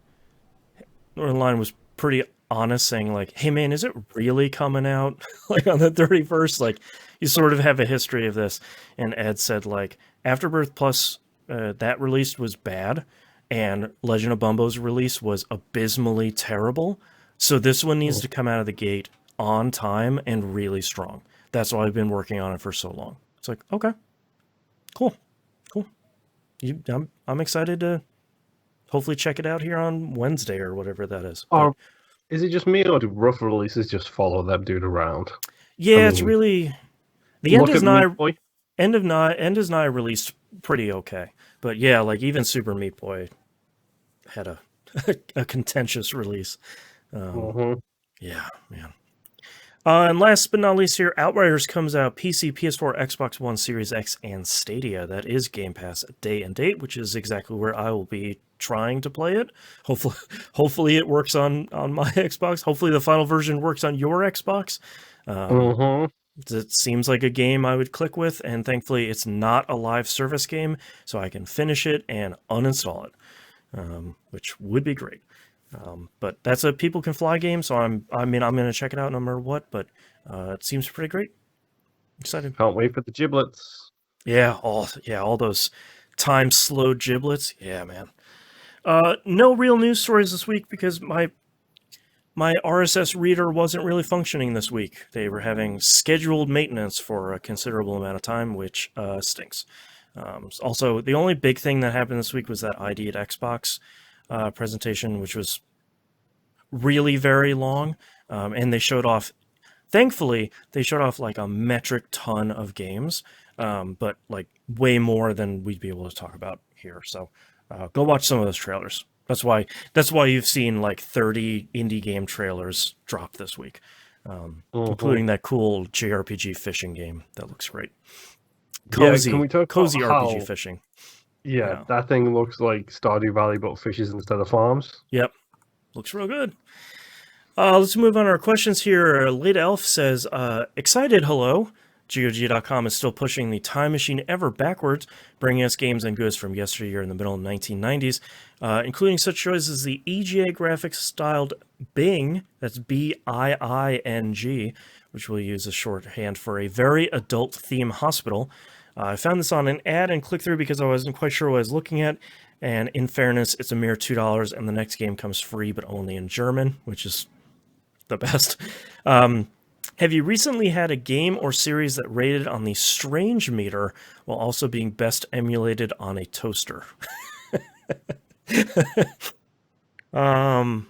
Northern Lion was pretty honest, saying like, "Hey man, is it really coming out like on the 31st? Like, you sort of have a history of this." And Ed said like, Afterbirth Plus, that release was bad, and Legend of Bumbo's release was abysmally terrible. So this one needs to come out of the gate on time and really strong. That's why I've been working on it for so long. It's like, okay, cool. I'm excited to hopefully check it out here on Wednesday or whatever that is. Or is it just me, or do rough releases just follow that dude around? Yeah, it's really the End is Nigh released pretty okay, but yeah, like even Super Meat Boy had a a contentious release. Yeah, man. And last but not least here, Outriders comes out PC, PS4, Xbox One, Series X, and Stadia. That is Game Pass day and date, which is exactly where I will be trying to play it. Hopefully it works on my Xbox. Hopefully the final version works on your Xbox. It seems like a game I would click with, and thankfully it's not a live service game, so I can finish it and uninstall it, which would be great. But that's a People Can Fly game, so I'm going to check it out no matter what, but it seems pretty great. Excited. Can't wait for the giblets. Yeah, all those time-slowed giblets. Yeah, man. No real news stories this week because my RSS reader wasn't really functioning this week. They were having scheduled maintenance for a considerable amount of time, which stinks. Also, the only big thing that happened this week was that ID at Xbox presentation, which was really very long, and they showed off, thankfully, they showed off like a metric ton of games, but like way more than we'd be able to talk about here. So go watch some of those trailers. That's why you've seen like 30 indie game trailers drop this week, including that cool JRPG fishing game that looks great. Cozy, can we talk cozy about RPG how, fishing. Yeah, that thing looks like Stardew Valley, but fishes instead of farms. Yep. Looks real good. Let's move on to our questions here. Late Elf says, excited hello. GOG.com is still pushing the time machine ever backwards, bringing us games and goods from yesteryear in the middle of the 1990s, including such shows as the EGA graphics-styled Bing, that's BIING, which we'll use as shorthand for a very adult-themed hospital. I found this on an ad and clicked through because I wasn't quite sure what I was looking at, and in fairness, it's a mere $2, and the next game comes free, but only in German, which is the best. Have you recently had a game or series that rated on the strange meter while also being best emulated on a toaster? God,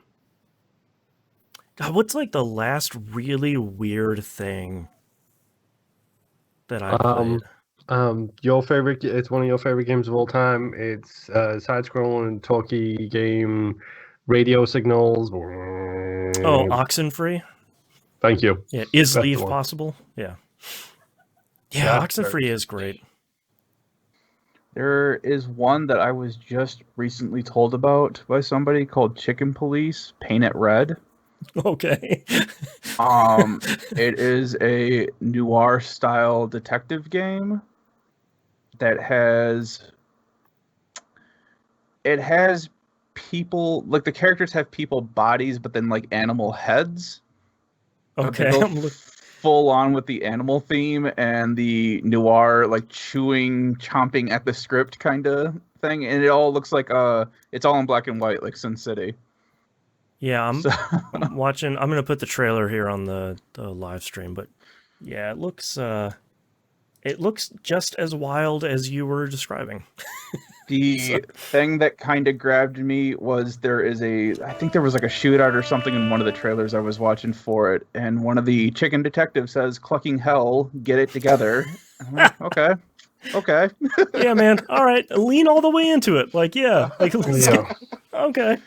what's like the last really weird thing that I played? Your favorite? It's one of your favorite games of all time. It's side-scrolling, talky game, radio signals. Oh, Oxenfree. Thank you. Yeah, is That's leave the one. possible? Yeah. Yeah, Oxenfree is great. There is one that I was just recently told about by somebody called Chicken Police, Paint It Red. Okay. It is a noir style detective game that has people, like the characters have people bodies, but then like animal heads. They Okay. go full on with the animal theme and the noir, like chomping at the script kind of thing, and it all looks like it's all in black and white, like Sin City. Yeah, So I'm watching. I'm gonna put the trailer here on the live stream, but yeah, it looks just as wild as you were describing. the thing that kind of grabbed me was I think there was like a shootout or something in one of the trailers I was watching for it, and one of the chicken detectives says, "Clucking hell, get it together." And I'm like, okay. Yeah, man. All right, lean all the way into it. Like, yeah, like let's Yeah. okay.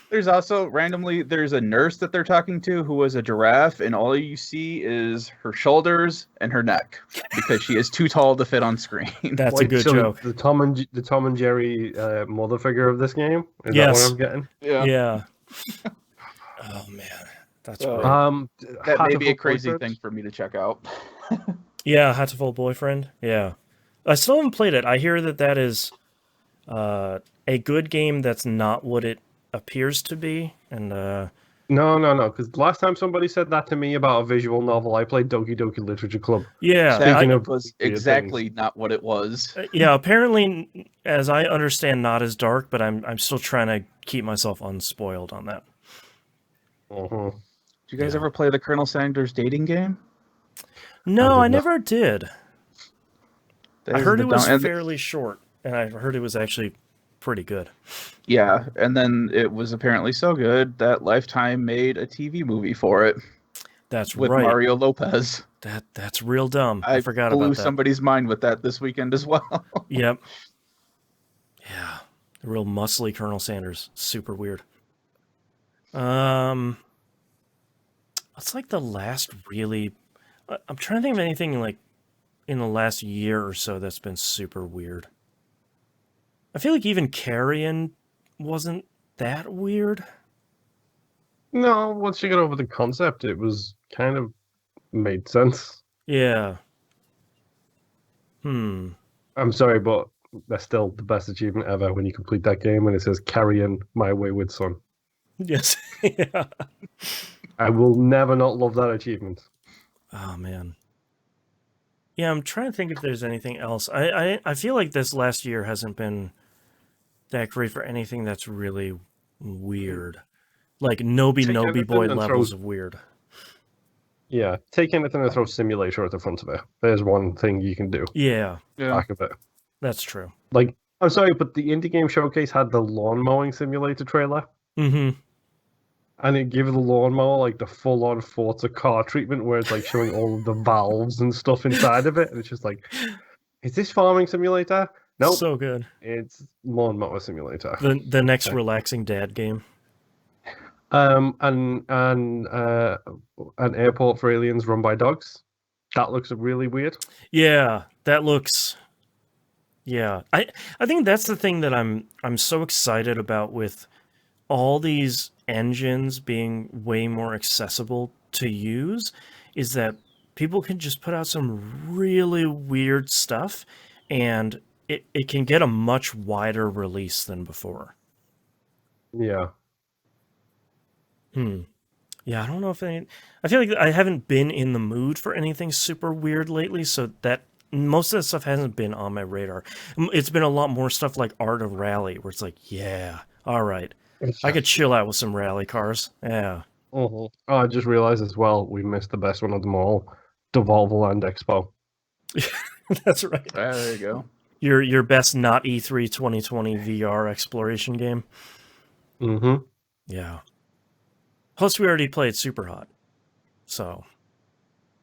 There's also randomly there's a nurse that they're talking to who is a giraffe, and all you see is her shoulders and her neck because she is too tall to fit on screen. That's a good so joke. the Tom and Jerry mother figure of this game, is Yes. that what I'm getting? Yeah. Oh man, that's So- great. That may be a Hatoful crazy Boyfriend? thing for me to check out. Yeah, Hatoful Boyfriend. Yeah, I still haven't played it. I hear that is a good game that's not what it appears to be, and No, because last time somebody said that to me about a visual novel, I played Doki Doki Literature Club. yeah, Speaking I- of was weird exactly not what it was. yeah. Apparently, as I understand, not as dark, but I'm still trying to keep myself unspoiled on that. Uh-huh. Did you guys ever play the Colonel Sanders dating game? No, I I did not. never did. I There's heard the it was and- fairly short, and I heard it was actually pretty good. Yeah, and then it was apparently so good that Lifetime made a TV movie for it That's with right. Mario Lopez. That's real dumb. I forgot blew about that. somebody's mind with that this weekend as well. Yep. Yeah. The real muscly Colonel Sanders. Super weird. It's like the last really. I'm trying to think of anything like in the last year or so that's been super weird. I feel like even Carrion wasn't that weird. No, once you get over the concept, it was kind of made sense. Yeah. I'm sorry, but that's still the best achievement ever when you complete that game and it says "Carrying My Wayward Son." Yes. Yeah. I will never not love that achievement. Oh man. Yeah, I'm trying to think if there's anything else. I feel like this last year hasn't been that great for anything that's really weird. Like Nobi Take Nobi anything Boy and levels throw- of weird. Yeah, take anything and throw simulator at the front of it. There's one thing you can do. Yeah, Back of it. that's true. Like, I'm sorry, but the indie game showcase had the lawn mowing simulator trailer, Mm-hmm. and it gave the lawnmower like the full-on Forza car treatment, where it's like showing all of the valves and stuff inside of it, and it's just like, is this farming simulator? Nope, So good. it's lawnmower simulator. The next relaxing dad game. And an airport for aliens run by dogs. That looks really weird. Yeah, that looks. Yeah, I think that's the thing that I'm so excited about with all these engines being way more accessible to use, is that people can just put out some really weird stuff, and it can get a much wider release than before. Yeah. Yeah, I don't know if I feel like I haven't been in the mood for anything super weird lately, so that most of that stuff hasn't been on my radar. It's been a lot more stuff like Art of Rally, where it's like, yeah, all right, I could chill out with some rally cars. Yeah. Oh, I just realized as well we missed the best one of them all, Devolver Land Expo. That's right. There you go. Your best not E3 2020 VR exploration game. Mm-hmm. Yeah. Plus, we already played Super Hot, so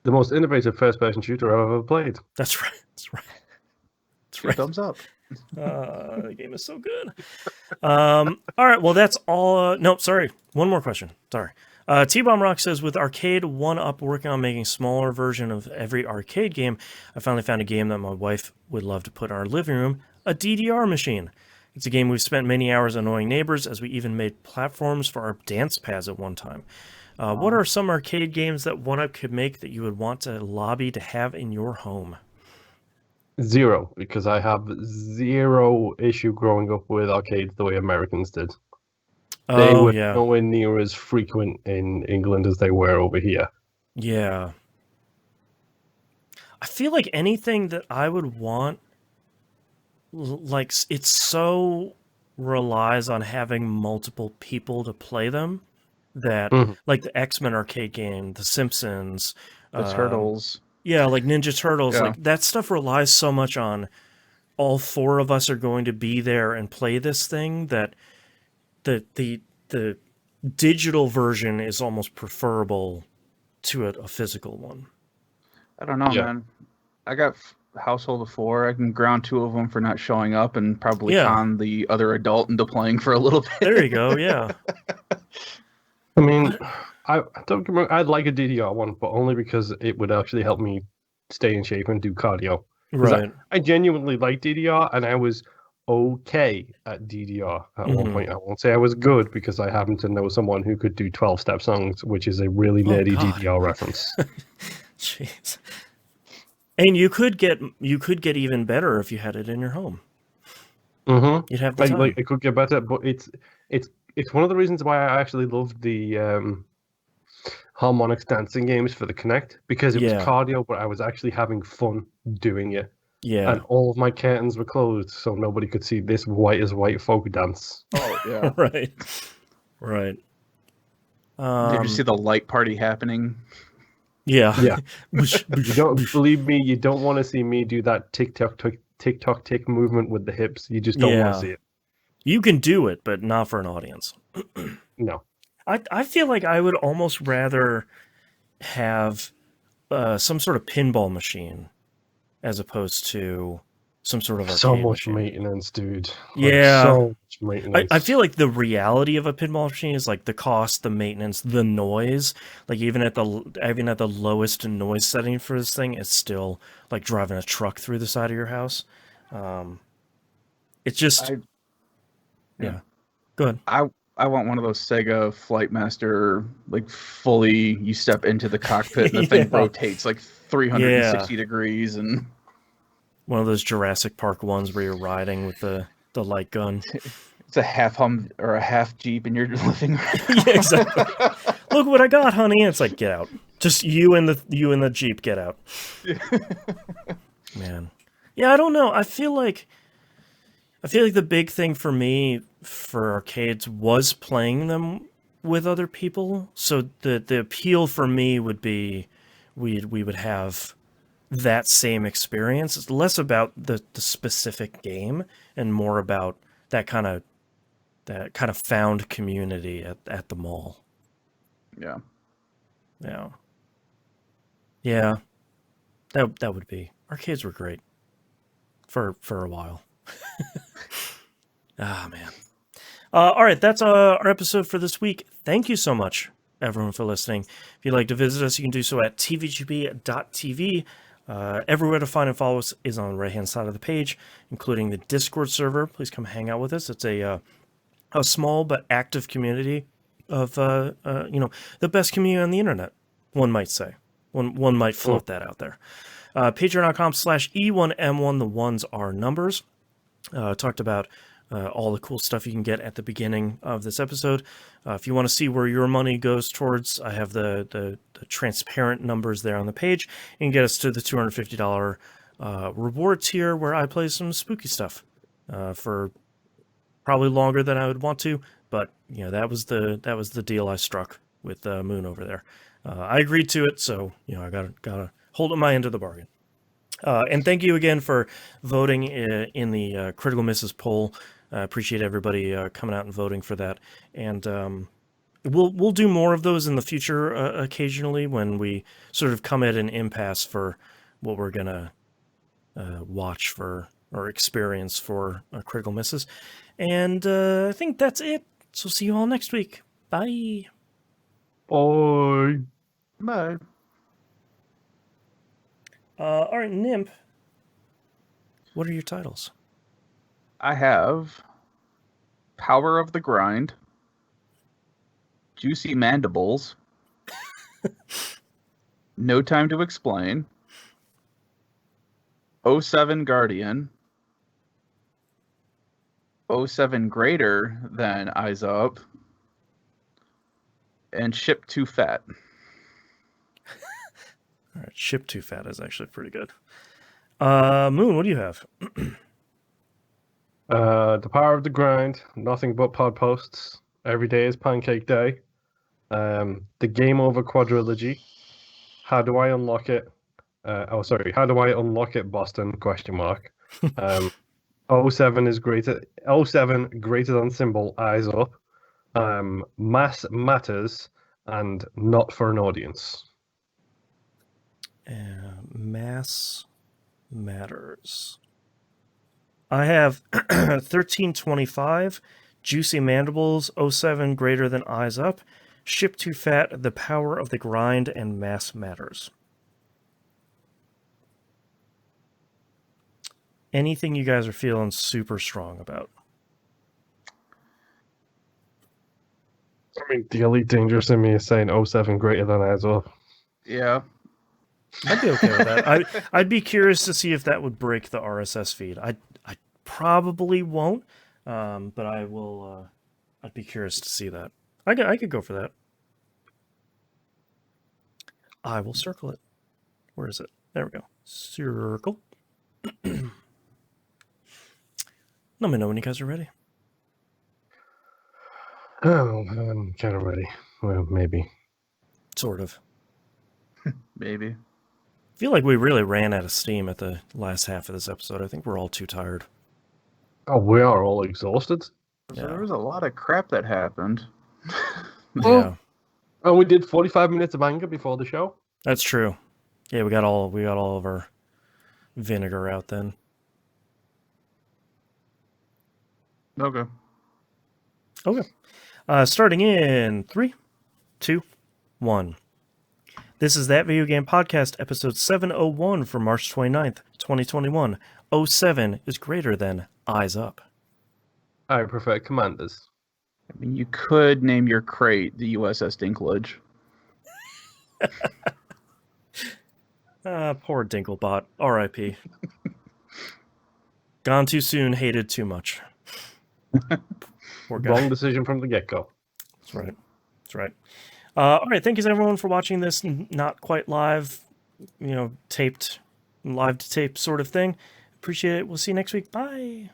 The most innovative first-person shooter I've ever played. that's right. That's right. That's Two right. thumbs up. The game is so good. All right. Well, that's all. No, sorry. One more question. Sorry. T-Bomb Rock says, with Arcade 1-Up working on making smaller version of every arcade game, I finally found a game that my wife would love to put in our living room, a DDR machine. It's a game we've spent many hours annoying neighbors, as we even made platforms for our dance pads at one time. What are some arcade games that 1UP could make that you would want to lobby to have in your home? Zero, because I have zero issue growing up with arcades the way Americans did. They Oh, were yeah. nowhere near as frequent in England as they were over here. Yeah. I feel like anything that I would want, like, it so relies on having multiple people to play them that, Mhm. like the X-Men arcade game, The Simpsons, The Turtles. yeah, like Ninja Turtles, Yeah. like that stuff relies so much on all four of us are going to be there and play this thing that the digital version is almost preferable to a physical one. I don't know, Yeah. man. I got household of 4. I can ground 2 of them for not showing up, and probably Yeah. con the other adult into playing for a little bit. There you go. Yeah. I mean, I don't get me wrong, I'd like a DDR one, but only because it would actually help me stay in shape and do cardio. 'Cause Right. I genuinely like DDR, and I was okay at DDR at one point. I won't say I was good because I happen to know someone who could do 12-step songs, which is a really Oh, nerdy God. DDR reference. Jeez. And you could get even better if you had it in your home. Mm-hmm. You'd have the time. It could get better, but it's one of the reasons why I actually love the harmonics dancing games for the Kinect, because it was Yeah. cardio, but I was actually having fun doing it. Yeah. And all of my curtains were closed, so nobody could see this white as white folk dance. Oh, yeah. Right. Right. Did you see the light party happening? Yeah. Yeah. You don't believe me. You don't want to see me do that tick tick movement with the hips. You just don't want Yeah. to see it. You can do it, but not for an audience. No. I feel like I would almost rather have some sort of pinball machine as opposed to some sort of arcade So much machine. maintenance, dude. Yeah. So much maintenance. I feel like the reality of a pinball machine is like the cost, the maintenance, the noise. Like even at the lowest noise setting for this thing, it's still like driving a truck through the side of your house. It's just yeah. Go ahead. I want one of those Sega Flightmaster, like fully you step into the cockpit and the thing Yeah. rotates like 360 degrees, and One of those Jurassic Park ones where you're riding with the light gun. it's a half hum or a half Jeep in your living room. Yeah, exactly. Look what I got, honey. And it's like, get out. Just you and the Jeep, get out. Man. Yeah, I don't know. I feel like the big thing for me for arcades was playing them with other people. So the appeal for me would be we would have that same experience. It's less about the specific game and more about that kind of found community at the mall. Yeah. Yeah. Yeah. That would be. Arcades were great. For a while. Ah, man. All right, that's our episode for this week. Thank you so much, everyone, for listening. If you'd like to visit us, you can do so at tvgp.tv. Everywhere to find and follow us is on the right-hand side of the page, including the Discord server. Please come hang out with us. It's a small but active community of the best community on the internet. One might say. One might float that out there. Patreon.com/E1M1. The ones are numbers. Talked about all the cool stuff you can get at the beginning of this episode. If you want to see where your money goes towards, I have the transparent numbers there on the page. You can get us to the $250 reward tier where I play some spooky stuff for probably longer than I would want to, but that was the deal I struck with Moon over there. I agreed to it, so I gotta hold up my end of the bargain. And thank you again for voting in the Critical Misses poll. I appreciate everybody coming out and voting for that. And we'll do more of those in the future occasionally when we sort of come at an impasse for what we're gonna watch for or experience for Critical Misses. And I think that's it. So see you all next week. Bye. Bye. Bye. All right, Nimp. What are your titles? I have Power of the Grind, Juicy Mandibles, No Time to Explain, '07 Guardian, '07 Greater Than Eyes Up, and Ship Too Fat. All right, Ship Too Fat is actually pretty good. Moon, what do you have? The Power of the Grind, Nothing But Pod Posts, Every Day is Pancake Day, the Game Over Quadrilogy, How Do I Unlock It? How Do I Unlock It, Boston? Question mark. '07 is greater. '07 greater than symbol. Eyes Up. Mass Matters and Not for an Audience. Mass Matters. I have 1325, Juicy Mandibles, '07 Greater Than Eyes Up, Ship Too Fat, The Power of the Grind, and Mass Matters. Anything you guys are feeling super strong about? I mean, the Elite Dangerous in me is saying '07 greater than Eyes Up. Yeah. I'd be okay with that. I'd be curious to see if that would break the RSS feed. I probably won't, but I will. I'd be curious to see that. I could go for that. I will circle it. Where is it? There we go. Circle. Let me know when you guys are ready. Oh, I'm kind of ready. Well, maybe. Sort of. Maybe. I feel like we really ran out of steam at the last half of this episode. I think we're all too tired. Oh, we are all exhausted. So Yeah. there was a lot of crap that happened. Yeah, Oh, we did 45 minutes of anger before the show. that's true. Yeah, we got all of our vinegar out then. Okay. Okay. Starting in 3, 2, 1. This is That Video Game Podcast, episode 701 for March 29th, 2021. 07 is greater than Eyes Up. I prefer Commanders. I mean, you could name your crate the USS Dinklage. Poor Dinklebot. R.I.P. Gone too soon, hated too much. Poor guy. Wrong decision from the get-go. That's right. That's right. All right. Thank you, everyone, for watching this not quite live, live to tape sort of thing. Appreciate it. We'll see you next week. Bye.